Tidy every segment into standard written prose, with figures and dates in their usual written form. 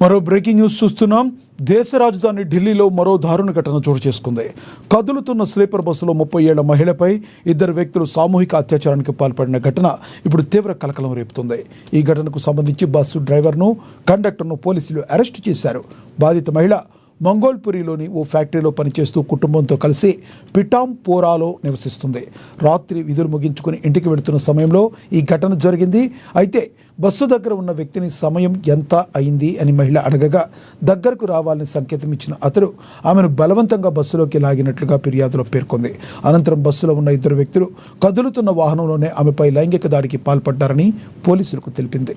మరో breaking news చూస్తున్నాం. దేశ రాజధాని ఢిల్లీలో మరో దారుణ ఘటన చోటు చేసుకుంది. కదులుతున్న స్లీపర్ బస్సులో 30 ఏళ్ల మహిళపై ఇద్దరు వ్యక్తులు సామూహిక అత్యాచారానికి పాల్పడిన ఘటన ఇప్పుడు తీవ్ర కలకలం రేపుతుంది. ఈ ఘటనకు సంబంధించి బస్సు డ్రైవర్ను, కండక్టర్ను పోలీసులు అరెస్టు చేశారు. బాధిత మహిళ మంగోల్పురిలోని ఓ ఫ్యాక్టరీలో పనిచేస్తూ కుటుంబంతో కలిసి పిఠాంపోరాలో నివసిస్తుంది. రాత్రి విధులు ముగించుకుని ఇంటికి వెళుతున్న సమయంలో ఈ ఘటన జరిగింది. అయితే బస్సు దగ్గర ఉన్న వ్యక్తిని సమయం ఎంత అయింది అని మహిళ అడగగా దగ్గరకు రావాలని సంకేతం ఇచ్చిన అతడు ఆమెను బలవంతంగా బస్సులోకి లాగినట్లుగా ఫిర్యాదులో పేర్కొంది. అనంతరం బస్సులో ఉన్న ఇద్దరు వ్యక్తులు కదులుతున్న వాహనంలోనే ఆమెపై లైంగిక దాడికి పాల్పడ్డారని పోలీసులకు తెలిపింది.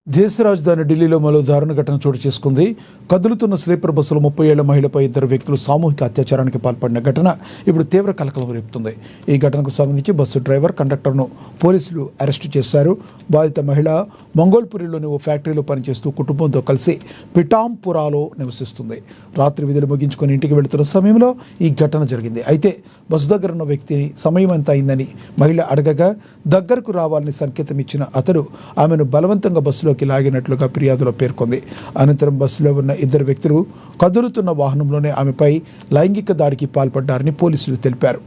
దేశ రాజధాని ఢిల్లీలో మరో దారుణ ఘటన చోటు చేసుకుంది. కదులుతున్న స్లీపర్ బస్సులో 30 ఏళ్ల మహిళపై ఇద్దరు వ్యక్తులు సామూహిక అత్యాచారానికి పాల్పడిన ఘటన ఇప్పుడు తీవ్ర కలకలం రేపుతుంది. ఈ ఘటనకు సంబంధించి బస్సు డ్రైవర్, కండక్టర్ను పోలీసులు అరెస్టు చేశారు. బాధిత మహిళ మంగోల్పురిలోని ఓ ఫ్యాక్టరీలో పనిచేస్తూ కుటుంబంతో కలిసి పిఠాంపురాలో నివసిస్తుంది. రాత్రి విధులు ముగించుకొని ఇంటికి వెళుతున్న సమయంలో ఈ ఘటన జరిగింది. అయితే బస్సు దగ్గర ఉన్న వ్యక్తిని సమయం ఎంత అయిందని మహిళ అడగగా దగ్గరకు రావాలని సంకేతం ఇచ్చిన అతడు ఆమెను బలవంతంగా బస్సులోకి లాగినట్లుగా ఫిర్యాదులో పేర్కొంది. అనంతరం బస్సులో ఉన్న ఇద్దరు వ్యక్తులు కదులుతున్న వాహనంలోనే ఆమెపై లైంగిక దాడికి పాల్పడ్డారని పోలీసులు తెలిపారు.